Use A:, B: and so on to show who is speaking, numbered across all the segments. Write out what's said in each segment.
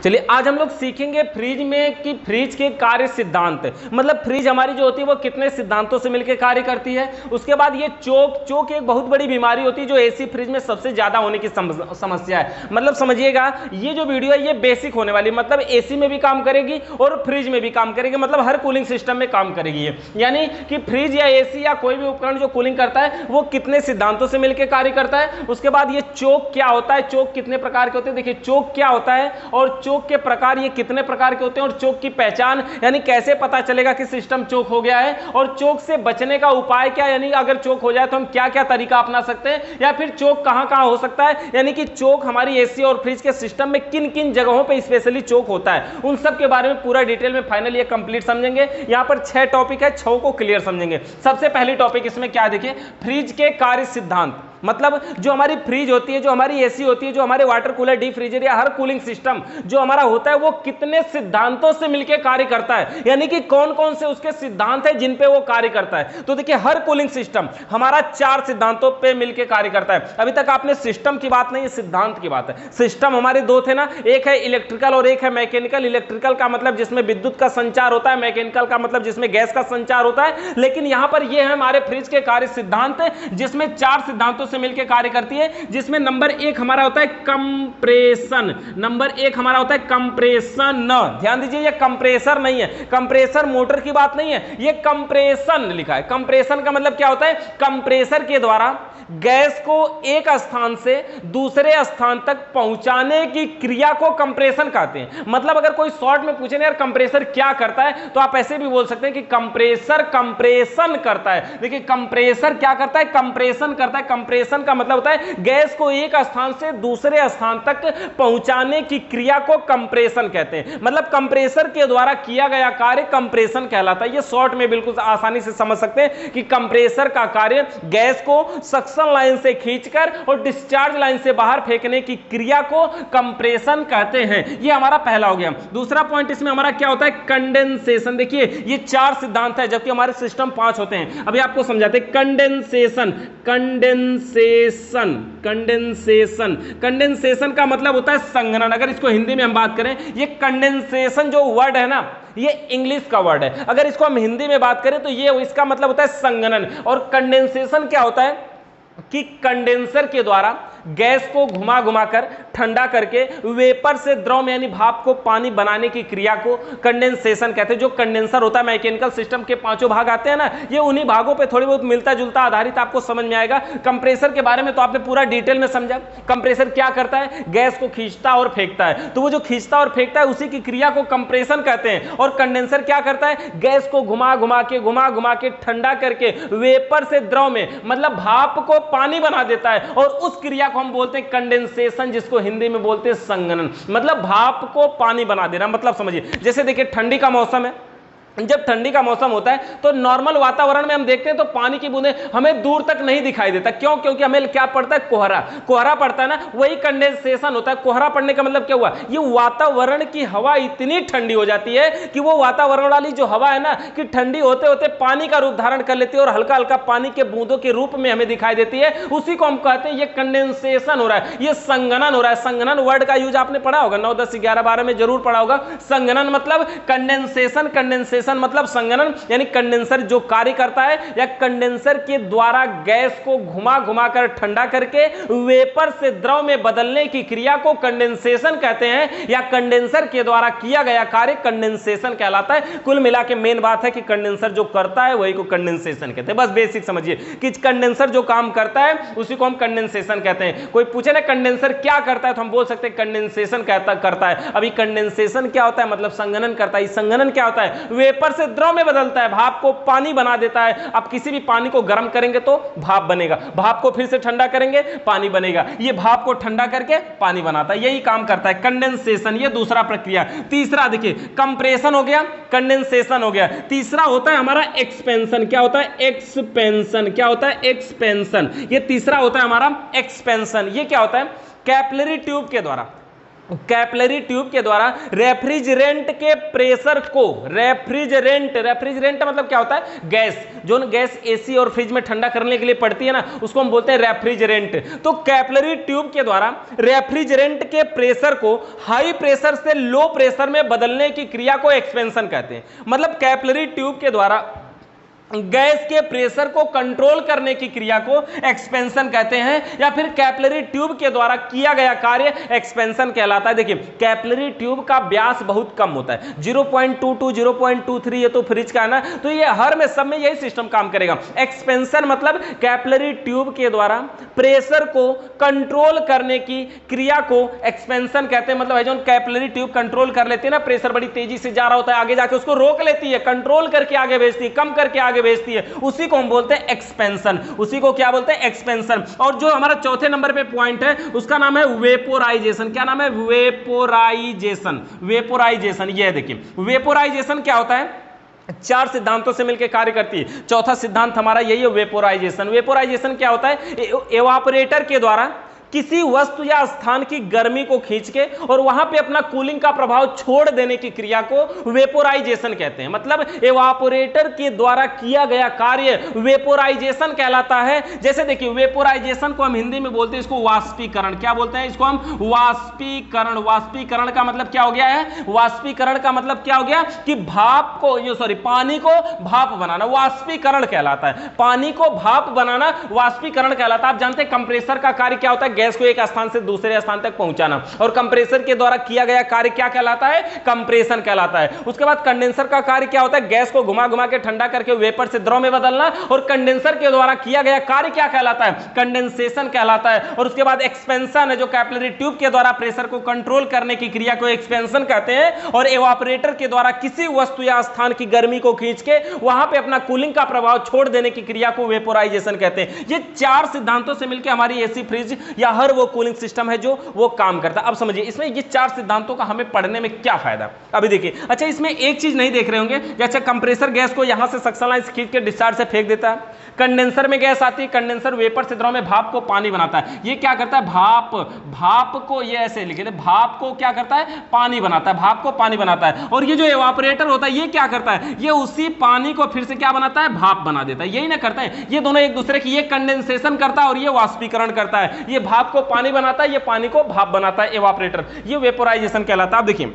A: चलिए आज हम लोग सीखेंगे फ्रिज में कि फ्रिज के कार्य सिद्धांत, मतलब फ्रिज हमारी जो होती है वो कितने सिद्धांतों से मिलकर कार्य करती है। उसके बाद ये चोक एक बहुत बड़ी बीमारी होती है जो एसी फ्रिज में सबसे ज्यादा होने की समस्या है। मतलब समझिएगा ये जो वीडियो है ये बेसिक होने वाली, मतलब एसी में भी काम करेगी और फ्रिज में भी काम करेगी, मतलब हर कूलिंग सिस्टम में काम करेगी ये। यानी कि फ्रिज या एसी या कोई भी उपकरण जो कूलिंग करता है वो कितने सिद्धांतों से मिलकर कार्य करता है। उसके बाद ये चोक क्या होता है, चोक कितने प्रकार के होते हैं, देखिए चोक क्या होता है और चोक के प्रकार ये कितने प्रकार के होते हैं और चोक की पहचान, यानी कैसे पता चलेगा कि सिस्टम चोक हो गया है, और चोक से बचने का उपाय क्या, यानी अगर चोक हो जाए तो हम क्या क्या तरीका अपना सकते हैं, या फिर चोक कहां कहां हो सकता है, यानी कि चोक हमारी एसी और फ्रिज के सिस्टम में किन किन जगहों पे स्पेशली चोक होता है, उन सब के बारे में पूरा डिटेल में फाइनल ये कंप्लीट समझेंगे। यहां पर 6 टॉपिक है, 6 को क्लियर समझेंगे। सबसे पहली टॉपिक इसमें क्या, देखिए फ्रिज के कार्य सिद्धांत, मतलब जो हमारी फ्रिज होती है, जो हमारी एसी होती है, जो हमारे वाटर कूलर, डीप फ्रीजर या हर कूलिंग सिस्टम जो हमारा होता है वो कितने सिद्धांतों से मिलकर कार्य करता है, यानी कि कौन कौन से उसके सिद्धांत है जिन पे वो कार्य करता है। तो देखिए हर कूलिंग सिस्टम हमारा 4 सिद्धांतों पे मिलकर कार्य करता है। अभी तक आपने सिस्टम की बात नहीं, सिद्धांत की बात है। सिस्टम हमारे 2 थे ना, एक है इलेक्ट्रिकल और एक है मैकेनिकल। इलेक्ट्रिकल का मतलब जिसमें विद्युत का संचार होता है, मैकेनिकल का मतलब जिसमें गैस का संचार होता है। लेकिन यहां पर ये है हमारे फ्रिज के कार्य सिद्धांत जिसमें 4 सिद्धांतों से मिलकर कार्य करती है, जिसमें नंबर 1 हमारा होता है कंप्रेशन। नंबर 1 हमारा होता है कंप्रेशन। ध्यान दीजिए ये कंप्रेसर नहीं है, कंप्रेसर मोटर की बात नहीं है, ये कंप्रेशन लिखा है। कंप्रेशन का मतलब क्या होता है, कंप्रेसर के द्वारा गैस को एक स्थान से दूसरे स्थान तक पहुंचाने की क्रिया को कंप्रेशन कहते हैं। मतलब अगर कोई शॉर्ट में पूछे ना यार कंप्रेसर क्या करता है, तो आप ऐसे भी बोल सकते हैं कि कंप्रेसर कंप्रेशन करता है। देखिए कंप्रेसर क्या करता है, कंप्रेशन करता है। कंप्रेशन का मतलब होता है गैस को एक स्थान से दूसरे स्थान तक पहुंचाने की क्रिया को कंप्रेशन कहते हैं। मतलब कंप्रेसर के द्वारा किया गया कार्य कंप्रेशन कहलाता है। ये शॉर्ट में बिल्कुल आसानी से समझ सकते हैं कि कंप्रेसर का कार्य गैस को सक्शन लाइन से खींचकर और डिस्चार्ज लाइन से बाहर फेंकने की क्रिया को कंप्रेशन कहते हैं। ये हमारा पहला हो गया। दूसरा पॉइंट इसमें हमारा क्या होता है, कंडेंसेशन। देखिए ये 4 सिद्धांत है जबकि हमारे सिस्टम 5 होते हैं। अभी आपको समझाते हैं कंडेंसेशन। कंडेंसेशन कंडेंसेशन कंडेंसेशन का मतलब होता है संघनन। अगर इसको हिंदी में हम बात करें, ये कंडेंसेशन जो वर्ड है ना, ये इंग्लिश का वर्ड है। अगर इसको हम हिंदी में बात करें तो ये इसका मतलब होता है संघनन। और कंडेंसेशन क्या होता है कि कंडेंसर के द्वारा गैस को घुमा घुमाकर ठंडा करके वेपर से द्रव में यानी भाप को पानी बनाने की क्रिया को कंडेंसेशन कहते हैं। जो कंडेंसर होता है मैकेनिकल सिस्टम के 5 भाग आते हैं ना, ये उन्हीं भागों पे थोड़ी बहुत मिलता जुलता आधारित आपको समझ में आएगा। कंप्रेसर के बारे में तो आपने पूरा डिटेल में समझा। कंप्रेसर क्या करता है, गैस को खींचता और फेंकता है, तो वो जो खींचता और फेंकता है उसी की क्रिया को कंप्रेशन कहते हैं। और कंडेंसर क्या करता है, गैस को घुमा घुमा के ठंडा करके वेपर से द्रव में मतलब भाप को पानी बना देता है, और उस क्रिया को हम बोलते हैं कंडेंसेशन, जिसको हिंदी में बोलते हैं संघनन। मतलब भाप को पानी बना देना। मतलब समझिए जैसे देखिए ठंडी का मौसम है, जब ठंडी का मौसम होता है तो नॉर्मल वातावरण में हम देखते हैं तो पानी की बूंदें हमें दूर तक नहीं दिखाई देता। क्यों? क्योंकि हमें क्या पड़ता है, कोहरा पड़ता है ना, वही कंडेंसेशन होता है। कोहरा पड़ने का मतलब क्या हुआ, ये वातावरण की हवा इतनी ठंडी हो जाती है कि वो वातावरण वाली जो हवा है ना, कि ठंडी होते होते पानी का रूप धारण कर लेती है और हल्का हल्का पानी के बूंदों के रूप में हमें दिखाई देती है। उसी को हम कहते हैं ये कंडेंसेशन हो रहा है, ये संघनन हो रहा है। संघनन वर्ड का यूज आपने पढ़ा होगा 9, 10, 11, 12 में जरूर पढ़ा होगा। संघनन मतलब कंडेंसेशन, कंडेंसेशन मतलब संघनन, यानी कंडेंसर जो कार्य करता है या कंडेंसर के द्वारा गैस को घुमा घुमा कर ठंडा करके वेपर से द्रव में बदलने की क्रिया को कंडेंसेशन कहते हैं, या कंडेंसर के द्वारा किया गया कार्य कंडेंसेशन कहलाता है। कुल मिला के मेन बात है कि कंडेंसर जो करता है वही को कंडेंसेशन कहते हैं। बस बेसिक समझिए कि कंडेंसर जो काम करता है उसी को हम कंडेंसेशन कहते हैं। कोई पूछे ना कंडेंसर क्या करता है, तो हम बोल सकते हैं कंडेंसेशन करता है। अभी कंडेंसेशन क्या होता है, मतलब संघनन करता है। संघनन क्या होता है, वेपर से द्रव में बदलता है, भाप को पानी बना देता है। आप किसी भी पानी को गर्म करेंगे तो भाप बनेगा, भाप को फिर से ठंडा करेंगे पानी बनेगा। ये भाप को ठंडा करके पानी बनाता है, यही काम करता है कंडेंसेशन। ये दूसरा प्रक्रिया। तीसरा देखिए कंप्रेशन हो गया, कंडेंसेशन हो गया। तीसरा होता है हमारा एक्सपेंशन। क्या होता है, एक्सपेंशन। क्या होता है, एक्सपेंशन। ये तीसरा होता है हमारा एक्सपेंशन। ये क्या होता है, कैपिलरी ट्यूब के द्वारा कैपिलरी ट्यूब के द्वारा रेफ्रिजरेंट के प्रेशर को, रेफ्रिजरेंट मतलब क्या होता है, गैस, जो गैस एसी और फ्रिज में ठंडा करने के लिए पड़ती है ना, उसको हम बोलते हैं रेफ्रिजरेंट। तो कैपिलरी ट्यूब के द्वारा रेफ्रिजरेंट के प्रेशर को हाई प्रेशर से लो प्रेशर में बदलने की क्रिया को एक्सपेंशन कहते हैं। मतलब कैपिलरी ट्यूब के द्वारा गैस के प्रेशर को कंट्रोल करने की क्रिया को एक्सपेंशन कहते हैं, या फिर कैपिलरी ट्यूब के द्वारा किया गया कार्य एक्सपेंशन कहलाता है। देखिए कैपिलरी ट्यूब का व्यास बहुत कम होता है, 0.22 0.23, ये तो फ्रिज का है ना, तो ये हर में सब में यही सिस्टम काम करेगा। एक्सपेंशन मतलब कैपिलरी ट्यूब के द्वारा प्रेशर को कंट्रोल करने की क्रिया को एक्सपेंशन कहते हैं। मतलब जो कैपिलरी ट्यूब कंट्रोल कर लेती है ना, प्रेशर बड़ी तेजी से जा रहा होता है, आगे जाके उसको रोक लेती है, कंट्रोल करके आगे भेजती है, कम करके आगे भेजती है, उसी को हम बोलते हैं एक्सपेंशन। उसी को क्या बोलते हैं, एक्सपेंशन। और जो हमारा चौथे नंबर पे पॉइंट है उसका नाम है वेपोराइजेशन। क्या नाम है, वेपोराइजेशन। वेपोराइजेशन ये देखिए वेपोराइजेशन क्या होता है, 4 सिद्धांतों से मिलकर कार्य करती है। चौथा सिद्धांत हमारा यही है वेपोराइजेशन। वेपोराइजेशन क्या होता है, एवापोरेटर के द्वारा किसी वस्तु या स्थान की गर्मी को खींच के और वहां पे अपना कूलिंग का प्रभाव छोड़ देने की क्रिया को वेपोराइजेशन कहते हैं। मतलब एवापोरेटर के द्वारा किया गया कार्य वेपोराइजेशन कहलाता है। जैसे देखिए वेपोराइजेशन को हम हिंदी में बोलते हैं इसको वाष्पीकरण। क्या बोलते हैं इसको हम, वाष्पीकरण। वाष्पीकरण का मतलब क्या हो गया है, वाष्पीकरण का मतलब क्या हो गया कि भाप को, पानी को भाप बनाना वाष्पीकरण कहलाता है। पानी को भाप बनाना वाष्पीकरण कहलाता है। आप जानते हैं कंप्रेसर का कार्य क्या होता है, गैस को एक स्थान से दूसरे स्थान तक पहुंचाना, और कंप्रेसर के द्वारा किया गया कार्य क्या कहलाता है, कंप्रेशन कहलाता है। उसके बाद कंडेंसर का कार्य क्या होता है, गैस को घुमा घुमा के ठंडा करके वेपर से द्रव में बदलना, और कंडेंसर के द्वारा किया गया कार्य क्या कहलाता है, कंडेंसेशन कहलाता है। और उसके बाद एक्सपेंशन है, जो कैपिलरी ट्यूब के द्वारा प्रेशर को कंट्रोल करने की क्रिया को एक्सपेंशन कहते हैं। और एवापोरेटर के द्वारा किसी वस्तु या स्थान की गर्मी को खींच के वहां पे अपना कूलिंग का प्रभाव छोड़ देने की क्रिया को वेपोराइजेशन कहते हैं। ये 4 सिद्धांतों से मिलकर हमारी एसी, फ्रिज या हर वो कूलिंग सिस्टम है जो वो काम करता है। अब समझिए इसमें ये 4 सिद्धांतों का हमें पढ़ने में क्या फायदा। अभी देखिए, अच्छा इसमें एक चीज नहीं देख रहे होंगे, जैसे कंप्रेसर गैस को यहां से सक्शन लाइन खींच के डिस्चार्ज से फेंक देता है, कंडेंसर में गैस आती है, कंडेंसर वेपर से द्रव में भाप को पानी बनाता है। ये क्या करता है, भाप को, ये ऐसे लिखे थे, भाप को क्या करता है, पानी बनाता है, भाप को पानी बनाता है। और ये जो एवापोरेटर होता है ये क्या करता है, ये उसी पानी को फिर से क्या बनाता है, भाप बना देता है। यही ना करता है, ये दोनों एक दूसरे की, ये कंडेंसेशन करता है और ये वाष्पीकरण करता है। ये भाप को पानी बनाता है, ये पानी को भाप बनाता है एवापोरेटर। ये वेपोराइजेशन कहलाता है। अब देखिए,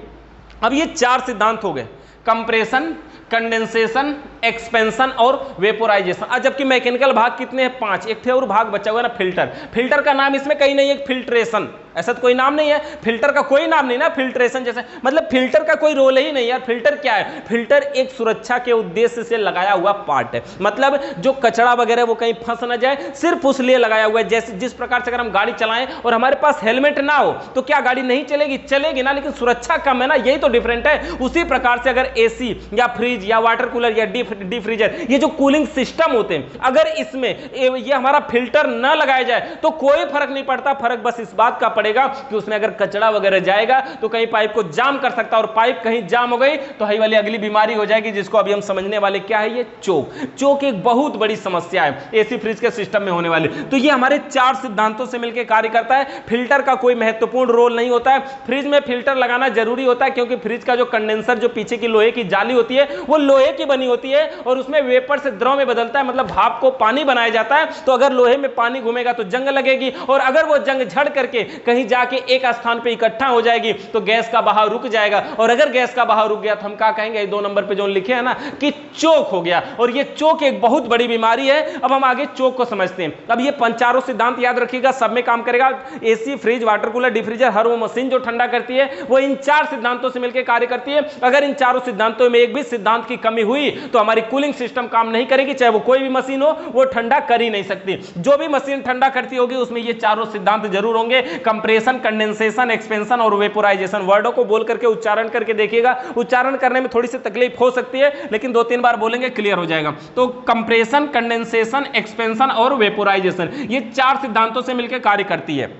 A: अब ये 4 सिद्धांत हो गए, कंप्रेशन, कंडेंसेशन, एक्सपेंशन और वेपोराइजेशन। जबकि मैकेनिकल भाग कितने हैं, 5। एक थे और भाग बचा हुआ ना, फिल्टर। फिल्टर का नाम इसमें कहीं नहीं है, फिल्ट्रेशन, ऐसा तो कोई नाम नहीं है। फिल्टर का कोई नाम नहीं ना, फिल्ट्रेशन जैसे, मतलब फिल्टर का कोई रोल ही नहीं यार। फिल्टर क्या है, फिल्टर एक सुरक्षा के उद्देश्य से लगाया हुआ पार्ट है। मतलब जो कचरा वगैरह वो कहीं फंस ना जाए, सिर्फ उस लिए लगाया हुआ है। जैसे जिस प्रकार से अगर हम गाड़ी चलाएं और हमारे पास हेलमेट ना हो तो क्या गाड़ी नहीं चलेगी, चलेगी ना, लेकिन सुरक्षा कम है ना, यही तो डिफरेंट है। उसी प्रकार से अगर एसी या फ्रिज या वाटर कूलर या डीप फ्रीजर, ये जो कूलिंग सिस्टम होते हैं, अगर इसमें ये हमारा फिल्टर ना लगाया जाए तो कोई फर्क नहीं पड़ता। फर्क बस इस बात का पड़ेगा कि उसमें अगर कचरा वगैरह जाएगा तो कहीं पाइप को जाम कर सकता है, और पाइप कहीं जाम हो गई तो हई वाली अगली बीमारी हो जाएगी, जिसको अभी हम समझने वाले। क्या है ये, चोक। चोक एक बहुत बड़ी समस्या है एसी फ्रिज के सिस्टम में होने वाली। तो ये हमारे 4 सिद्धांतों से मिलकर कार्य करता है। फिल्टर का कोई महत्वपूर्ण रोल नहीं होता है। फ्रिज में फिल्टर लगाना जरूरी होता है, क्योंकि फ्रिज का जो कंडेंसर, जो पीछे की लोहे की जाली होती है, वो लोहे की बनी होती है और उसमें वेपर से द्रव में बदलता है, मतलब भाप को पानी बनाया जाता है। तो अगर लोहे में पानी घूमेगा तो जंग लगेगी, और अगर वो जंग झड़ करके कहीं जाके एक स्थान पे इकट्ठा हो जाएगी तो गैस का बहाव रुक जाएगा। और अगर गैस का बहाव रुक गया तो हम क्या कहेंगे, 2 नंबर पे जो लिखे हैं ना, कि चोक हो गया। और ये चोक एक बहुत बड़ी बीमारी है। अब हम आगे चोक को समझते हैं। अब ये 5 सिद्धांत याद रखिएगा, सब में काम करेगा। AC, fridge, water cooler, defreezer, हर वो मशीन जो ठंडा करती है वो इन 4 सिद्धांतों से मिलकर कार्य करती है। अगर इन 4 सिद्धांतों में एक भी सिद्धांत की कमी हुई तो हमारी कूलिंग सिस्टम काम नहीं करेगी, चाहे वो कोई भी मशीन हो, वो ठंडा कर ही नहीं सकती। जो भी मशीन ठंडा करती होगी उसमें ये 4 सिद्धांत जरूर होंगे, कंप्रेशन, कंडेंसेशन, एक्सपेंशन और वेपोराइजेशन। वर्डों को बोल करके उच्चारण करके देखिएगा। उच्चारण करने में थोड़ी सी तकलीफ हो सकती है, लेकिन 2-3 बार बोलेंगे क्लियर हो जाएगा। तो कंप्रेशन, कंडेंसेशन, एक्सपेंशन और वेपोराइजेशन, ये 4 सिद्धांतों से मिलकर कार्य करती है।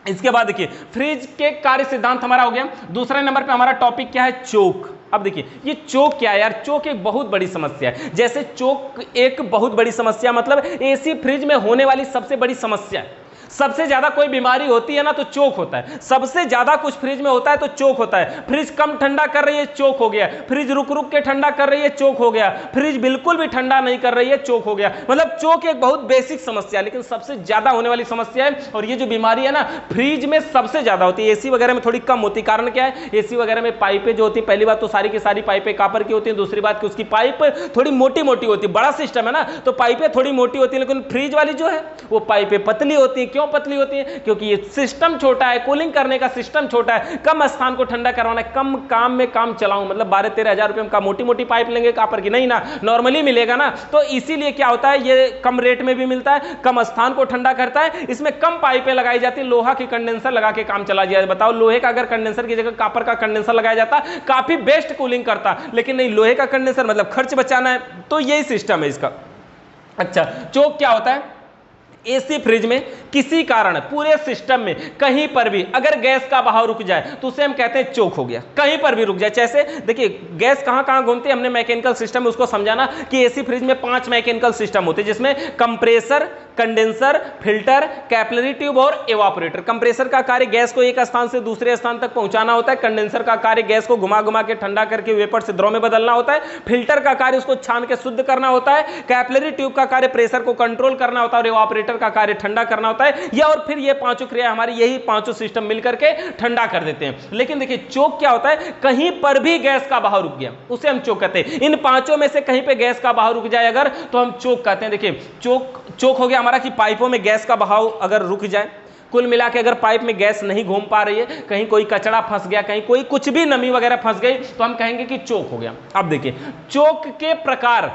A: इसके बाद देखिए, फ्रिज के कार्य सिद्धांत हमारा हो गया। दूसरे नंबर पे हमारा टॉपिक क्या है, चोक। अब देखिए, ये चोक क्या है यार, चोक एक बहुत बड़ी समस्या है। जैसे चोक एक बहुत बड़ी समस्या, मतलब एसी फ्रिज में होने वाली सबसे बड़ी समस्या है। सबसे ज्यादा कोई बीमारी होती है ना तो चोक होता है, सबसे ज्यादा कुछ फ्रिज में होता है तो चोक होता है। फ्रिज कम ठंडा कर रही है, चोक हो गया। फ्रिज रुक रुक के ठंडा कर रही है, चोक हो गया। फ्रिज बिल्कुल भी ठंडा नहीं कर रही है, चोक हो गया। मतलब चोक एक बहुत बेसिक समस्या है, लेकिन सबसे ज्यादा होने वाली समस्या है। और ये जो बीमारी है ना फ्रिज में सबसे ज्यादा होती है, एसी वगैरह में थोड़ी कम होती है। कारण क्या है, एसी वगैरह में पाइपें जो होती है, पहली बात तो सारी की सारी पाइपें कॉपर की होती है, दूसरी बात कि उसकी पाइप थोड़ी मोटी मोटी होती है, बड़ा सिस्टम है ना तो पाइपें थोड़ी मोटी होती है। लेकिन फ्रिज वाली जो है वो पाइपें पतली होती है। क्यों पतली होती है? क्योंकि ये सिस्टम छोटा है, कूलिंग करने का सिस्टम छोटा है, कम स्थान को ठंडा करवाना है, कम काम में काम चलाऊं। मतलब 12-13 हजार रुपए में मोटी मोटी पाइप लेंगे कॉपर की, नहीं ना, नॉर्मली मिलेगा ना। तो इसीलिए क्या होता है, ये कम रेट में भी मिलता है, कम स्थान को ठंडा करता है, इसमें कम पाइपें लगाई जाती है, लोहा की कंडेंसर लगा के काम चला जाए। बताओ लोहे का अगर कंडेंसर की जगह कॉपर का कंडेंसर लगाया जाता काफी बेस्ट कूलिंग करता, लेकिन नहीं, लोहे का कंडेंसर मतलब खर्च बचाना है, तो यही सिस्टम है इसका। अच्छा, चोक क्या होता है? एसी फ्रिज में किसी कारण पूरे सिस्टम में कहीं पर भी अगर गैस का बहाव रुक जाए तो उसे हम कहते हैं चोक हो गया। कहीं पर भी रुक जाए, जैसे देखिए गैस कहां कहां घूमती है, हमने मैकेनिकल सिस्टम में उसको समझाना कि एसी फ्रिज में 5 मैकेनिकल सिस्टम होते हैं, जिसमें compressor, condenser, filter, capillary tube और एवापोरेटर। कंप्रेसर का कार्य गैस को एक स्थान से दूसरे स्थान तक पहुंचाना होता है। कंडेंसर का कार्य गैस को घुमा घुमा के ठंडा करके वेपर से द्रव में बदलना होता है। फिल्टर का कार्य उसको छान के शुद्ध करना होता है। कैपिलरी ट्यूब का कार्य प्रेशर को कंट्रोल करना होता है और एवापोरेटर का कार्य ठंडा करना होता है। या और फिर ये पांचों क्रिया हमारी, यही पांचों सिस्टम मिलकर के ठंडा कर देते हैं। लेकिन देखिए चोक क्या होता है, कहीं पर भी गैस का बहाव रुक गया उसे हम चोक कहते हैं। इन पांचों में से कहीं पे गैस का बहाव रुक जाए अगर, तो हम चोक कहते हैं। देखिए चोक हो गया हमारा कि पाइपों में गैस का बहाव अगर रुक जाए। कुल मिला के अगर पाइप में गैस नहीं घूम पा रही है, कहीं कोई कचरा फंस गया, कहीं कोई कुछ भी नमी वगैरह फंस गई, तो हम कहेंगे कि चोक हो गया। अब देखिए चोक के प्रकार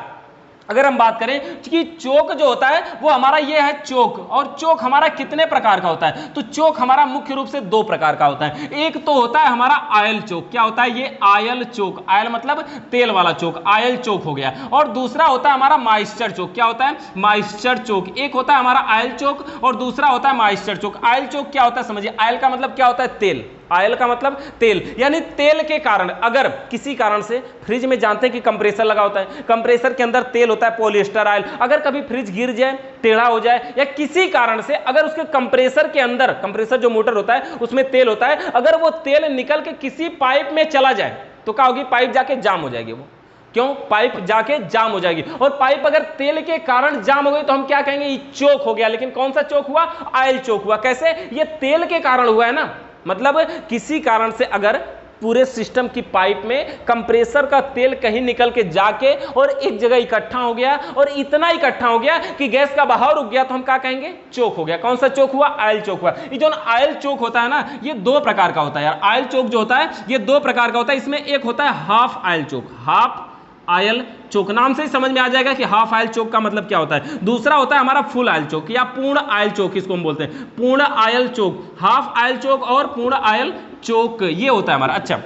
A: अगर हम बात करें कि चोक जो होता है वो हमारा ये है चोक, और चोक हमारा कितने प्रकार का होता है, तो चोक हमारा मुख्य रूप से 2 प्रकार का होता है। एक तो होता है हमारा आयल चोक। क्या होता है ये? आयल चोक। आयल मतलब तेल वाला चोक, आयल चोक हो गया। और दूसरा होता है हमारा मॉइस्चर चोक। क्या होता है? मॉइस्चर चोक। एक होता है हमारा आयल चोक और दूसरा होता है मॉइस्चर चोक। आयल चोक क्या होता है समझिए, आयल का मतलब क्या होता है? तेल। आयल का मतलब तेल, यानी तेल के कारण अगर किसी कारण से फ्रिज में जानते हैं कि कंप्रेसर लगा होता है, कंप्रेसर के अंदर तेल होता है पॉलिएस्टर ऑयल, अगर कभी फ्रिज गिर जाए, टेढ़ा हो जाए या किसी कारण से अगर उसके कंप्रेसर के अंदर, कंप्रेसर जो मोटर होता है उसमें तेल होता है, अगर वो तेल निकल के किसी पाइप में चला जाए तो क्या होगी? पाइप जाके जाम हो जाएगी। वो क्यों? पाइप जाके जाम हो जाएगी। और पाइप अगर तेल के कारण जाम हो गई तो हम क्या कहेंगे? ये चोक हो गया। लेकिन कौन सा चोक हुआ? आयल चोक हुआ। कैसे? ये तेल के कारण हुआ है ना, मतलब किसी कारण से अगर पूरे सिस्टम की पाइप में कंप्रेसर का तेल कहीं निकल के जाके और एक जगह इकट्ठा हो गया, और इतना इकट्ठा हो गया कि गैस का बहाव रुक गया, तो हम क्या कहेंगे? चोक हो गया। कौन सा चोक हुआ? आयल चोक हुआ। ये जो आयल चोक होता है ना, ये 2 प्रकार का होता है यार। आयल चोक जो होता है ये 2 प्रकार का होता है। इसमें एक होता है हाफ आयल चोक। हाफ आयल चोक, नाम से ही समझ में आ जाएगा कि हाफ आयल चोक का मतलब क्या होता है। दूसरा होता है हमारा फुल आयल चोक या पूर्ण आयल चोक, इसको हम बोलते हैं पूर्ण आयल चोक। हाफ आयल चोक और पूर्ण आयल चोक ये होता है हमारा। अच्छा,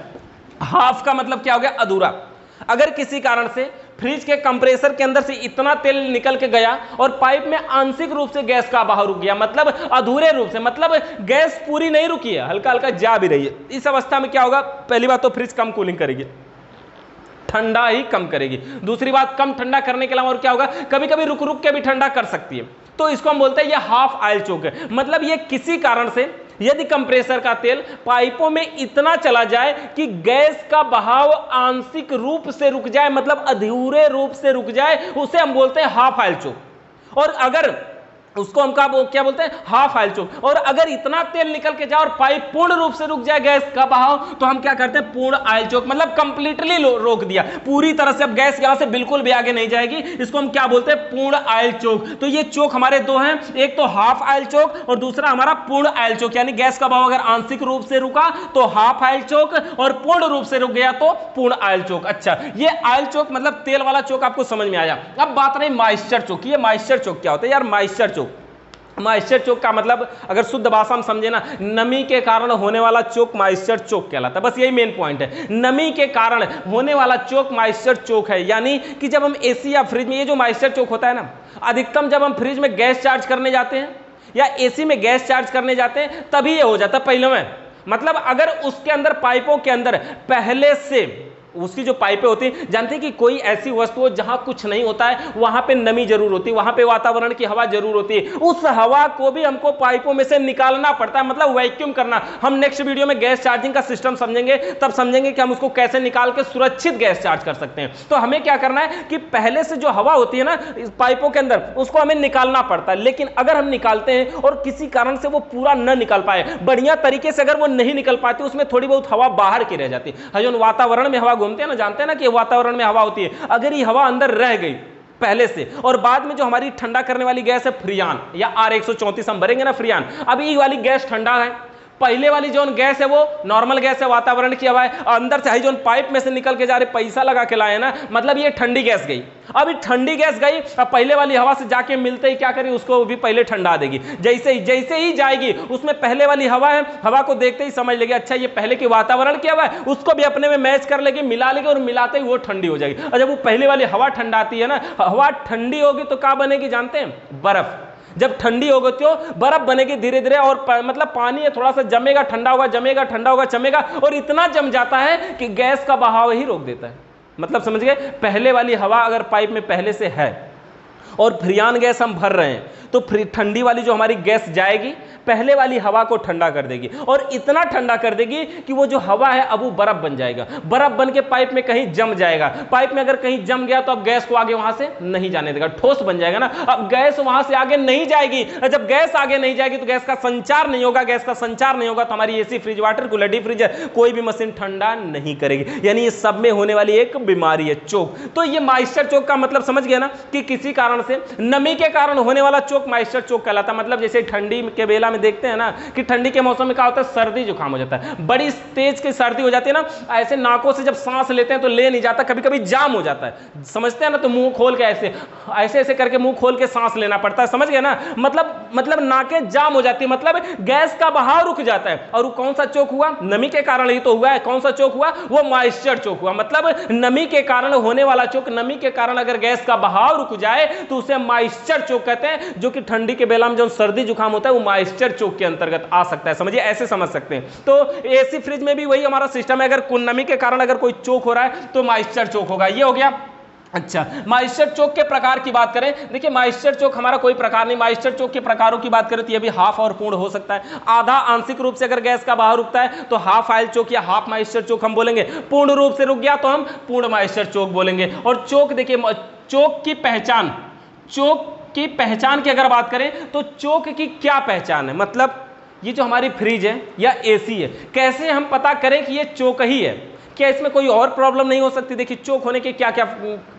A: हाफ का मतलब क्या हो गया? अधूरा। अगर किसी कारण से फ्रिज के कंप्रेसर के अंदर से इतना तेल निकल के गया और पाइप में आंशिक रूप से गैस का बहाव रुक गया, मतलब अधूरे रूप से, मतलब गैस पूरी नहीं रुकी है, हल्का हल्का जा भी रही है, इस अवस्था में क्या होगा? पहली बात तो फ्रिज कम कूलिंग करेगी, ठंडा ही कम करेगी। दूसरी बात, कम ठंडा करने के अलावा और क्या होगा? कभी कभी रुक रुक के भी ठंडा कर सकती है। तो इसको हम बोलते हैं ये हाफ आयल चोक है। मतलब ये किसी कारण से यदि कंप्रेसर का तेल पाइपों में इतना चला जाए कि गैस का बहाव आंशिक रूप से रुक जाए, मतलब अधूरे रूप से रुक जाए, उसे हम बोलते हैं हाफ आयल चोक। और अगर उसको हम क्या बोलते हैं? हाफ आयल चोक। और अगर इतना तेल निकल के जाए और पाइप पूर्ण रूप से रुक जाए गैस का बहाव, तो हम क्या करते हैं? पूर्ण आयल चोक, मतलब कंप्लीटली रोक दिया, पूरी तरह से अब गैस यहां से बिल्कुल भी आगे नहीं जाएगी, इसको हम क्या बोलते हैं? पूर्ण आयल चोक। तो ये चोक हमारे 2 हैं, एक तो हाफ आयल चोक और दूसरा हमारा पूर्ण आयल चोक। यानी गैस का बहाव अगर आंशिक रूप से रुका तो हाफ आयल चोक, और पूर्ण रूप से रुक गया तो पूर्ण आयल चोक। अच्छा, ये आयल चोक मतलब तेल वाला चोक आपको समझ में आया। अब बात रही मॉइस्चर चोक। ये मॉइस्चर चोक क्या होता है यार? मॉइस्चर चोक, मॉइस्चर चोक का मतलब अगर शुद्ध भाषा में समझे ना, नमी के कारण होने वाला चोक मॉइस्चर चोक कहलाता है। बस यही मेन पॉइंट है, नमी के कारण होने वाला चोक मॉइस्चर चोक है। यानी कि जब हम एसी या फ्रिज में, ये जो मॉइस्चर चोक होता है ना, अधिकतम जब हम फ्रिज में गैस चार्ज करने जाते हैं या एसी में गैस चार्ज करने जाते हैं तभी ये हो जाता है पहले में। मतलब अगर उसके अंदर पाइपों के अंदर पहले से उसकी जो पाइपें होती हैं, जानते हैं कि कोई ऐसी वस्तु हो जहां कुछ नहीं होता है वहां पे नमी जरूर होती है, वहां पे वातावरण की हवा जरूर होती है, उस हवा को भी हमको पाइपों में से निकालना पड़ता है, मतलब वैक्यूम करना। हम नेक्स्ट वीडियो में गैस चार्जिंग का सिस्टम समझेंगे, तब समझेंगे कि हम उसको कैसे निकाल के सुरक्षित गैस चार्ज कर सकते हैं। तो हमें क्या करना है कि पहले से जो हवा होती है ना इस पाइपों के अंदर, उसको हमें निकालना पड़ता है। लेकिन अगर हम निकालते हैं और किसी कारण से वो पूरा न निकल पाए, बढ़िया तरीके से अगर वो नहीं निकल पाती, उसमें थोड़ी बहुत हवा बाहर की रह जाती है, जो वातावरण में हवा घूमते हैं ना, जानते हैं ना कि वातावरण में हवा होती है, अगर ये हवा अंदर रह गई पहले से, और बाद में जो हमारी ठंडा करने वाली गैस है फ्रियान या R134 हम भरेंगे ना फ्रियान, अब ये वाली गैस ठंडा है, पहले वाली जो गैस है वो नॉर्मल गैस है, वातावरण की हवा है, अंदर से जो पाइप में से निकल के जा रहे, पैसा लगा के लाए ना, मतलब ये ठंडी गैस गई। अब ये ठंडी गैस गई, अब पहले वाली हवा से जाके मिलते ही क्या करेगी, उसको भी पहले ठंडा देगी। जैसे ही जाएगी उसमें पहले वाली हवा है, हवा को देखते ही समझ लेगी अच्छा ये पहले के वातावरण की हवा है, उसको भी अपने में मैच कर लेगी, मिला लेगी, और मिलाते ही वो ठंडी हो जाएगी। और जब वो पहले वाली हवा ठंडाती है ना, हवा ठंडी होगी तो क्या बनेगी जानते हैं, बर्फ। जब ठंडी होगी तो बर्फ बनेगी धीरे धीरे, और मतलब पानी है थोड़ा सा जमेगा, ठंडा होगा, जमेगा, ठंडा होगा, जमेगा, और इतना जम जाता है कि गैस का बहाव ही रोक देता है। मतलब समझ गए, पहले वाली हवा अगर पाइप में पहले से है और फ्रियान गैस हम भर रहे हैं, तो ठंडी वाली जो हमारी गैस जाएगी पहले वाली हवा को ठंडा कर देगी, और इतना ठंडा कर देगी कि वो जो हवा है अब वो बर्फ बन जाएगा, बर्फ बन के पाइप में कहीं जम जाएगा। पाइप में अगर कहीं जम गया तो अब गैस को आगे वहां से नहीं जाने देगा, ठोस बन जाएगा ना, अब गैस वहां से आगे नहीं जाएगी। जब गैस आगे नहीं जाएगी तो गैस का संचार नहीं होगा, गैस का संचार नहीं होगा तो हमारी AC, fridge, water cooler, deep freezer, कोई भी मशीन ठंडा नहीं करेगी। यानी ये सब में होने वाली एक बीमारी है, चोक। तो ये मॉइस्चर चोक का मतलब समझ गया ना, कि किसी कारण से नमी के कारण होने वाला चोक मॉइस्चर चोक कहलाता है। मतलब जैसे ठंडी के बेला में देखते हैं ना कि ठंडी के मौसम में क्या होता है, सर्दी जुकाम हो जाता है, बड़ी तेज की सर्दी हो जाती है ना, ऐसे नाकों से जब सांस लेते हैं तो ले नहीं जाता, कभी कभी जाम हो जाता है, समझते हैं ना, तो मुंह खोल के ऐसे ऐसे करके मुंह खोल के सांस लेना पड़ता है, समझ गए ना, मतलब नाकें जाम हो जाती है, मतलब गैस का बहाव रुक जाता है। और वो कौन सा चोक हुआ, नमी के कारण ही तो हुआ है। कौन सा चोक हुआ, वो मॉइस्चर चोक हुआ, मतलब नमी के कारण होने वाला चोक। नमी के कारण अगर गैस का बहाव रुक जाए तो उसे मॉइस्चर चोक कहते हैं, जो कि ठंडी के बेला में जो सर्दी जुकाम होता है वो मॉइस्चर चोक के अंतर्गत आ सकता है। समझिए, ऐसे समझ सकते हैं। तो एसी फ्रिज में भी वही हमारा सिस्टम है, अगर नमी के कारण अगर कोई चोक हो रहा है तो मॉइस्चर चोक होगा। ये हो गया। अच्छा, मॉइस्चर चोक के प्रकार की बात करें, देखिए मॉइस्चर चोक हमारा कोई प्रकार नहीं। मॉइस्चर चोक के प्रकारों की बात करें तो ये भी हाफ और पूर्ण हो सकता है। आधा आंशिक रूप से अगर गैस का बाहर रुकता है तो हाफ ऑयल चोक या हाफ मॉइस्चर चोक हम बोलेंगे। पूर्ण रूप से रुक गया तो हम पूर्ण मॉइस्चर चोक बोलेंगे। और चोक, देखिए चोक की पहचान, चोक की पहचान की अगर बात करें तो चोक की क्या पहचान है, मतलब ये जो हमारी फ्रिज है या एसी है, कैसे हम पता करें कि ये चोक ही है, क्या इसमें कोई और प्रॉब्लम नहीं हो सकती। देखिए चोक होने की क्या क्या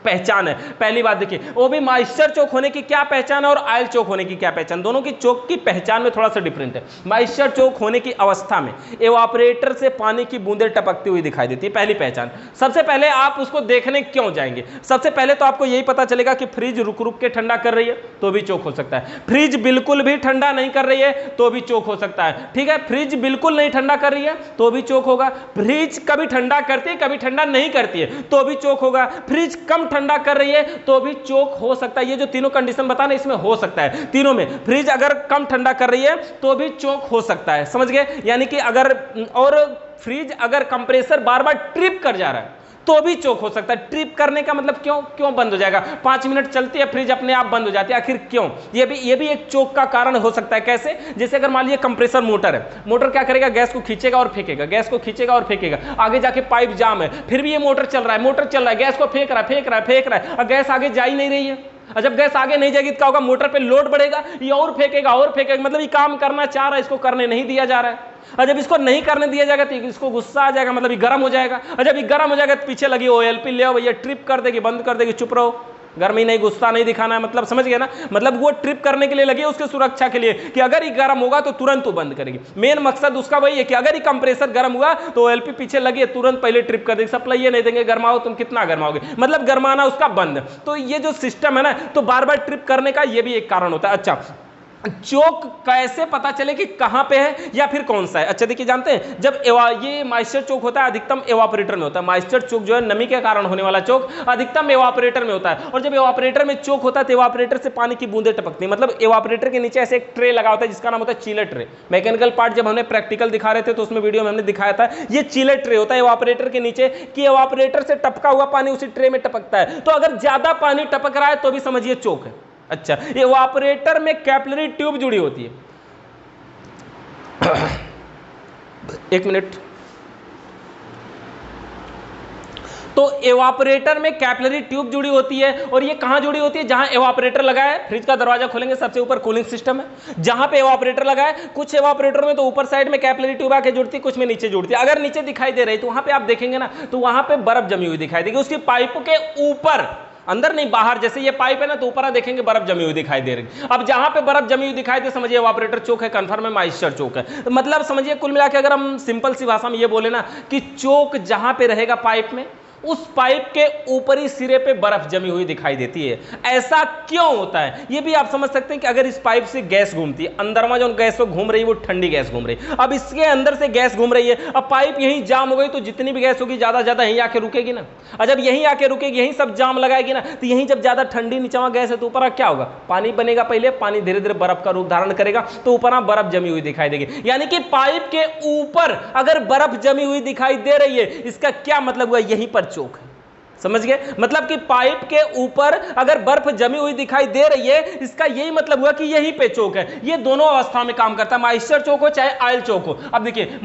A: पहचान है। पहली बात देखिए, वो भी मॉइस्चर चोक होने की क्या पहचान है और ऑयल चोक होने की क्या पहचान, दोनों की चोक की पहचान में थोड़ा सा डिफरेंट है। मॉइस्चर चोक होने की अवस्था में एवापरेटर से पानी की बूंदें टपकती हुई दिखाई देती है, पहली पहचान। सबसे पहले आप उसको देखने क्यों जाएंगे, सबसे पहले तो आपको यही पता चलेगा कि फ्रिज रुक रुक के ठंडा कर रही है तो भी चोक हो सकता है, फ्रिज बिल्कुल भी ठंडा नहीं कर रही है तो भी चोक हो सकता है। ठीक है, फ्रिज बिल्कुल नहीं ठंडा कर रही है तो भी चोक होगा, फ्रिज कभी ठंडा करती है कभी ठंडा नहीं करती है तो भी चोक होगा, फ्रिज कम ठंडा कर रही है तो भी चोक हो सकता है। ये जो तीनों कंडीशन बताना, इसमें हो सकता है तीनों में। फ्रिज अगर कम ठंडा कर रही है तो भी चोक हो सकता है, समझ गए। यानी कि अगर, और फ्रिज अगर कंप्रेसर बार बार ट्रिप कर जा रहा है तो भी चोक हो सकता है। ट्रिप करने का मतलब क्यों बंद हो जाएगा, 5 मिनट चलती है फ्रिज अपने आप बंद हो जाती है, आखिर क्यों, ये भी एक चोक का कारण हो सकता है। कैसे, जैसे अगर मान लीजिए कंप्रेसर मोटर है, मोटर क्या करेगा, गैस को खींचेगा और फेंकेगा, गैस को खींचेगा और फेंकेगा, आगे जाके पाइप जाम है, फिर भी ये मोटर चल रहा है, गैस को फेंक रहा है और गैस आगे जा ही नहीं रही है। और जब गैस आगे नहीं जाएगी तो क्या होगा, मोटर पे लोड बढ़ेगा, ये और फेंकेगा, मतलब ये काम करना चाह रहा है, इसको करने नहीं दिया जा रहा है। और जब इसको नहीं करने दिया जाएगा तो इसको गुस्सा आ जाएगा, मतलब ये गर्म हो जाएगा। और जब ये गर्म हो जाएगा तो पीछे लगी OLP ले आओ भैया, ट्रिप कर देगी, बंद कर देगी, चुप रहो, गर्मी नहीं, गुस्सा नहीं दिखाना है, मतलब समझ गए ना। मतलब वो ट्रिप करने के लिए लगी है, उसके सुरक्षा के लिए, कि अगर ये गर्म होगा तो तुरंत वो बंद करेगी। मेन मकसद उसका वही है कि अगर ये कंप्रेसर गर्म हुआ तो OLP पीछे लगी है, तुरंत पहले ट्रिप कर देगी, सप्लाई नहीं देंगे, गर्माओ, तुम कितना गर्माओगे, मतलब गर्माना उसका बंद। तो ये जो सिस्टम है ना, तो बार बार ट्रिप करने का ये भी एक कारण होता है। अच्छा, चोक कैसे पता चले कि कहां पे है या फिर कौन सा है? अच्छा देखिए, जानते हैं जब ये मॉइस्चर चोक होता है अधिकतम एवापोरेटर में होता है। मॉइस्चर चोक जो है नमी के कारण होने वाला चोक अधिकतम एवापोरेटर में होता है। और जब एवापोरेटर में चोक होता है तो एवापोरेटर से पानी की बूंदें टपकती हैं। मतलब एवापोरेटर के नीचे ऐसे एक ट्रे लगा होता है जिसका नाम होता है चिलर ट्रे। मैकेनिकल पार्ट जब हमने प्रैक्टिकल दिखा रहे थे तो उसमें वीडियो में हमने दिखाया था, ये चिलर ट्रे होता है एवापोरेटर के नीचे कि एवापोरेटर से टपका हुआ पानी उसी ट्रे में टपकता है। तो अगर ज्यादा पानी टपक रहा है तो भी समझिए चोक है। अच्छा, एवापोरेटर में कैपिलरी ट्यूब जुड़ी होती है। एक मिनट। तो एवापोरेटर में कैपिलरी ट्यूब जुड़ी होती है और ये कहां जुड़ी होती है? जहां एवापोरेटर लगा है। फ्रिज का दरवाजा खोलेंगे, सबसे ऊपर कूलिंग सिस्टम है, जहां पे एवापोरेटर लगा है। कुछ एवापोरेटर में तो ऊपर साइड में कैपिलरी ट्यूब आके जुड़ती है, कुछ में नीचे जुड़ती है। अगर नीचे दिखाई दे रही तो वहां पे आप देखेंगे ना, तो वहां पे बर्फ जमी हुई दिखाई देगी उसकी पाइप के ऊपर, अंदर नहीं बाहर। जैसे ये पाइप है ना, तो ऊपर देखेंगे बर्फ जमी हुई दिखाई दे रही। अब जहां पे बर्फ जमी हुई दिखाई दे समझिए एवापोरेटर चोक है, कंफर्म है मॉइस्चर चोक है। मतलब समझिए कुल मिला के अगर हम सिंपल सी भाषा में ये बोले ना कि चोक जहां पे रहेगा पाइप में, उस पाइप के ऊपरी सिरे पे बर्फ जमी हुई दिखाई देती है। ऐसा क्यों होता है ये भी आप समझ सकते हैं कि अगर इस पाइप से गैस घूमती है, अंदर में जो गैस वो घूम रही है वो ठंडी गैस घूम रही है। अब इसके अंदर से गैस घूम रही है, अब पाइप यहीं जाम हो गई तो जितनी भी गैस होगी ज्यादा ज्यादा यहीं आके रुकेगी ना। और जब यहीं आके रुकेगी, यहीं सब जाम लगाएगी ना, तो यहीं जब ज्यादा ठंडी नीचा गैस है तो ऊपर क्या होगा? पानी बनेगा। पहले पानी धीरे धीरे बर्फ का रूप धारण करेगा तो ऊपर बर्फ जमी हुई दिखाई देगी। यानी कि पाइप के ऊपर अगर बर्फ जमी हुई दिखाई दे रही है, इसका क्या मतलब हुआ? यहीं पर चोक है। समझ गए? मतलब कि पाइप के ऊपर अगर बर्फ जमी हुई दिखाई दे रही है, इसका यही मतलब हुआ कि यहीं पे चोक है। ये दोनों अवस्था में काम करता है, मॉइस्चर चोक हो चाहे ऑयल चोक हो। अब देखिए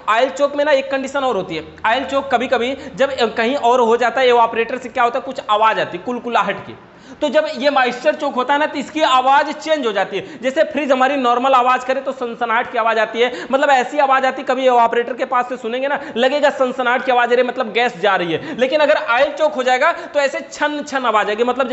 A: ऑयल चोक में ना एक कंडीशन और होती है। ऑयल चोक कभी कभी जब कहीं और हो जाता है, एवापोरेटर से क्या होता है, कुछ आवाज आती है कुलकुलाहट की। तो जब ये मॉइस्चर चोक होता है ना, तो इसकी आवाज चेंज हो जाती है। जैसे फ्रिज हमारी नॉर्मल आवाज करे तो सनसनाहट की आवाज आती है, मतलब ऐसी आवाज आती है। कभी ऑपरेटर के पास से सुनेंगे ना, लगेगा सनसनाहट की आवाज आ रही है, मतलब गैस जा रही है। लेकिन अगर ऑयल चोक हो जाएगा तो ऐसे छन छन आवाज आएगी, मतलब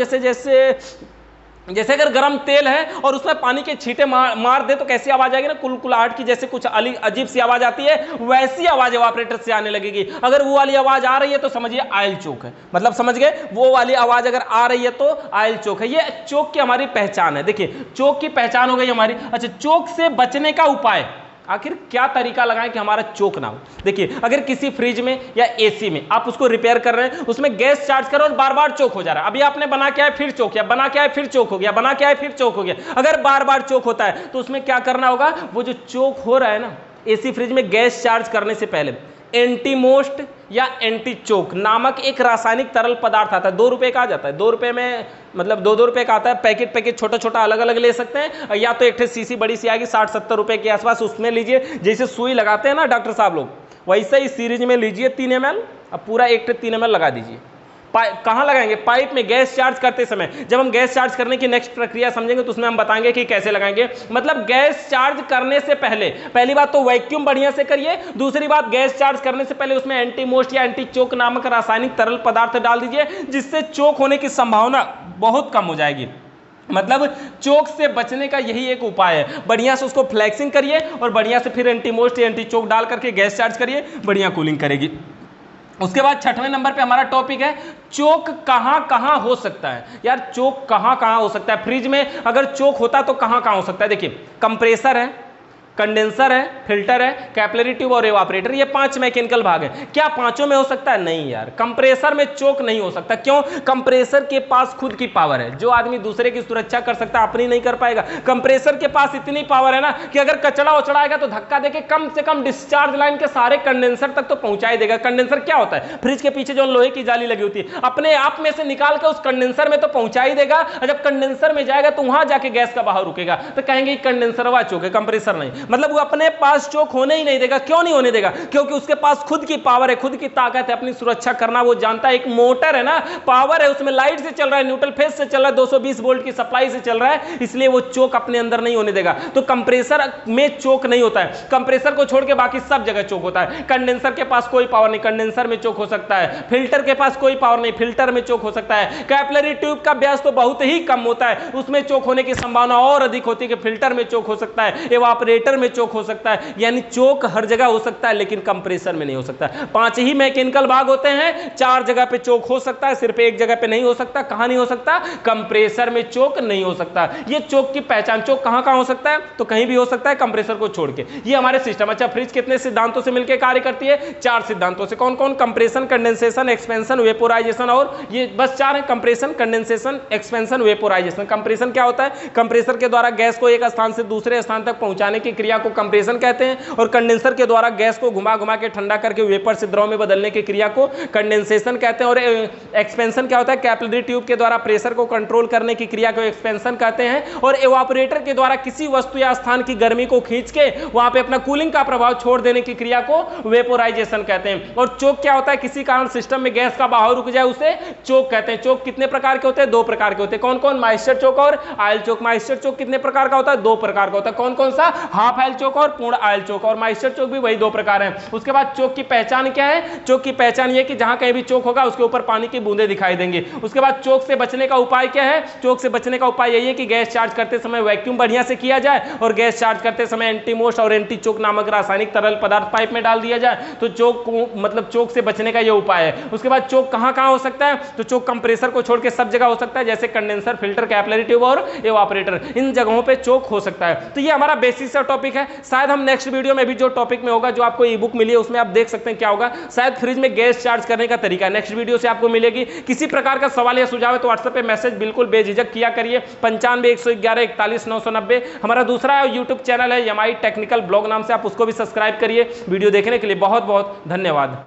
A: जैसे अगर गर्म तेल है और उसमें पानी के छींटे मार दे तो कैसी आवाज आएगी ना, कुलकुलाहट की, जैसे कुछ अजीब सी आवाज आती है, वैसी आवाज एवापोरेटर से आने लगेगी। अगर वो वाली आवाज आ रही है तो समझिए ऑयल चोक है। मतलब समझ गए? वो वाली आवाज अगर आ रही है तो ऑयल चोक है। ये चोक की हमारी पहचान है। देखिए चोक की पहचान हो गई हमारी। अच्छा, चोक से बचने का उपाय, आखिर क्या तरीका लगाएं कि हमारा चोक ना हो? देखिए अगर किसी फ्रिज में या एसी में आप उसको रिपेयर कर रहे हैं, उसमें गैस चार्ज कर रहे हैं और बार बार चोक हो जा रहा है। अभी आपने बना के आए फिर चोक किया, बना के आए फिर चोक हो गया, बना के आए फिर चोक हो गया। अगर बार बार चोक होता है तो उसमें क्या करना होगा? वो जो चोक हो रहा है ना, एसी फ्रिज में गैस चार्ज करने से पहले एंटीमोस्ट या एंटी चोक नामक एक रासायनिक तरल पदार्थ आता है। 2 रुपए का आ जाता है, 2 रुपए में, मतलब 2-2 रुपए का आता है। पैकेट छोटा छोटा अलग अलग ले सकते हैं, या तो एक सीसी बड़ी सी आएगी 60-70 रुपए के आसपास, उसमें लीजिए। जैसे सुई लगाते हैं ना डॉक्टर साहब लोग, वैसे ही सीरीज में लीजिए 3 ml। अब पूरा 3 ml लगा दीजिए। कहां लगाएंगे? पाइप में गैस चार्ज करते समय। जब हम गैस चार्ज करने की नेक्स्ट प्रक्रिया समझेंगे तो उसमें हम बताएंगे कि कैसे लगाएंगे। मतलब गैस चार्ज करने से पहले, पहली बात तो वैक्यूम बढ़िया से करिए, दूसरी बात गैस चार्ज करने से पहले उसमें एंटीमोस्ट या एंटी चोक नामक रासायनिक तरल पदार्थ डाल दीजिए, जिससे चोक होने की संभावना बहुत कम हो जाएगी। मतलब चोक से बचने का यही एक उपाय है। बढ़िया से उसको फ्लैक्सिंग करिए और बढ़िया से फिर एंटीमोस्ट या एंटी चोक डाल करके गैस चार्ज करिए, बढ़िया कूलिंग करेगी। उसके बाद 6वें नंबर पे हमारा टॉपिक है चोक कहां कहां हो सकता है। यार चोक कहां कहां हो सकता है? फ्रिज में अगर चोक होता तो कहां कहां हो सकता है? देखिए कंप्रेसर है, कंडेंसर है, फिल्टर है, कैपिलरी ट्यूब और एवापोरेटर, ये 5 मैकेनिकल भाग है। क्या पांचों में हो सकता है? नहीं यार, कंप्रेसर में चोक नहीं हो सकता। क्यों? कंप्रेसर के पास खुद की पावर है। जो आदमी दूसरे की सुरक्षा कर सकता है अपनी नहीं कर पाएगा। कंप्रेसर के पास इतनी पावर है ना कि अगर कचड़ा उचड़ाएगा तो धक्का देके कम से कम डिस्चार्ज लाइन के सारे कंडेंसर तक तो पहुंचाई देगा। कंडेंसर क्या होता है? फ्रिज के पीछे जो लोहे की जाली लगी होती है, अपने आप में से निकाल के उस कंडेंसर में तो पहुंचाई देगा, और जब कंडेंसर में जाएगा तो वहां जाके गैस का बहाव रुकेगा, तो कहेंगे कंडेंसर वा चोक है, कंप्रेसर नहीं। मतलब वो अपने पास चोक होने ही नहीं देगा। क्यों नहीं होने देगा? क्योंकि उसके पास खुद की पावर है, खुद की ताकत है अपनी सुरक्षा करना। वो जानता है एक मोटर है ना, पावर है, उसमें लाइट से चल रहा है, न्यूट्रल फेज से चल रहा है, 220 वोल्ट की सप्लाई से चल रहा है, इसलिए वो चोक अपने अंदर नहीं होने देगा। तो कंप्रेसर में चोक नहीं होता है। कंप्रेसर को छोड़ के बाकी सब जगह चोक होता है। कंडेंसर के पास कोई पावर नहीं, कंडेंसर में चोक हो सकता है। फिल्टर के पास कोई पावर नहीं, फिल्टर में चोक हो सकता है। कैपिलरी ट्यूब का व्यास तो बहुत ही कम होता है, उसमें चोक होने की संभावना और अधिक होती है कि फिल्टर में चोक हो सकता है। एवापोरेटर एवापोरेटर में चोक हो सकता है, यानी चोक हर जगह हो सकता है लेकिन कंप्रेसर में नहीं हो सकता। 5 ही मैकेनिकल भाग होते हैं, 4 जगह पे चोक हो सकता है, सिर्फ एक जगह पे नहीं हो सकता। कहां नहीं हो सकता? कंप्रेसर में चोक नहीं हो सकता। ये चोक की पहचान, चोक कहां कहां हो सकता है? तो कहीं भी हो सकता है कंप्रेसर को छोड़ के। ये हमारे सिस्टम। अच्छा, फ्रिज कितने सिद्धांतों से मिलकर कार्य करती है? 4 सिद्धांतों से। कौन कौन? कंप्रेशन, कंडेंसेशन, एक्सपेंशन, वेपोराइजेशन, और ये बस 4 है। Compression, condensation, expansion, vaporisation. Compression क्या होता है? कंप्रेसर के द्वारा गैस को एक स्थान से दूसरे स्थान तक पहुंचाने की क्रिया को कंप्रेशन कहते हैं, और कंडेंसर के द्वारा गैस को घुमा घुमा के ठंडा करके वेपर से द्रव में बदलने की क्रिया को कंडेंसेशन कहते हैं। और एक्सपेंशन क्या होता है? कैपिलरी ट्यूब के द्वारा प्रेशर को कंट्रोल करने की क्रिया को एक्सपेंशन कहते हैं। और एवापोरेटर के द्वारा किसी वस्तु या स्थान की गर्मी को खींच के वहां पे अपना कूलिंग का प्रभाव छोड़ देने की क्रिया को वेपोराइजेशन कहते हैं। और चोक क्या होता है? किसी कारण सिस्टम में गैस का बहाव रुक जाए उसे चोक कहते हैं। चोक कितने प्रकार के होते हैं? 2 प्रकार के होते हैं। कौन कौन? मॉइस्चर चोक और ऑयल चोक। मॉइस्चर चोक कितने प्रकार का होता है? 2 प्रकार का होता है। कौन कौन सा? हाफ ऑयल चोक और पूर्ण ऑयल चोक। और मॉइस्चर चोक भी वही 2 प्रकार है। उसके बाद चोक की पहचान क्या है? चोक की पहचान ये कि जहां कहीं भी चोक होगा उसके ऊपर पानी की बूंदें दिखाई देंगी। उसके बाद चोक से बचने का उपाय क्या है? चोक से बचने का उपाय यही है कि गैस चार्ज करते समय वैक्यूम बढ़िया से किया जाए, और गैस चार्ज करते समय एंटीमोस्ट और एंटी चोक नामक रासायनिक तरल पदार्थ पाइप में डाल दिया जाए। तो चोक को, मतलब चोक से बचने का यह उपाय है। उसके बाद चोक कहां कहां हो सकता है? तो चोक कंप्रेसर को छोड़ के सब जगह हो सकता है, जैसे कंडेंसर, फिल्टर, कैपिलरी ट्यूब और एवापोरेटर, इन जगहों पे चोक हो सकता है। तो ये हमारा बेसिक सा टॉपिक है। शायद हम नेक्स्ट वीडियो में भी जो टॉपिक में होगा, जो आपको ई बुक मिली है, उसमें आप देख सकते हैं क्या होगा। शायद फ्रिज में गैस चार्ज करने का तरीका नेक्स्ट वीडियो से आपको मिलेगी। किसी प्रकार का सवाल या सुझाव है तो व्हाट्सएप पे मैसेज बिल्कुल बेझिझक किया करिए। 95 111 41 990 हमारा दूसरा यूट्यूब चैनल है MI टेक्निकल ब्लॉग नाम से, आप उसको भी सब्सक्राइब करिए। वीडियो देखने के लिए बहुत बहुत धन्यवाद।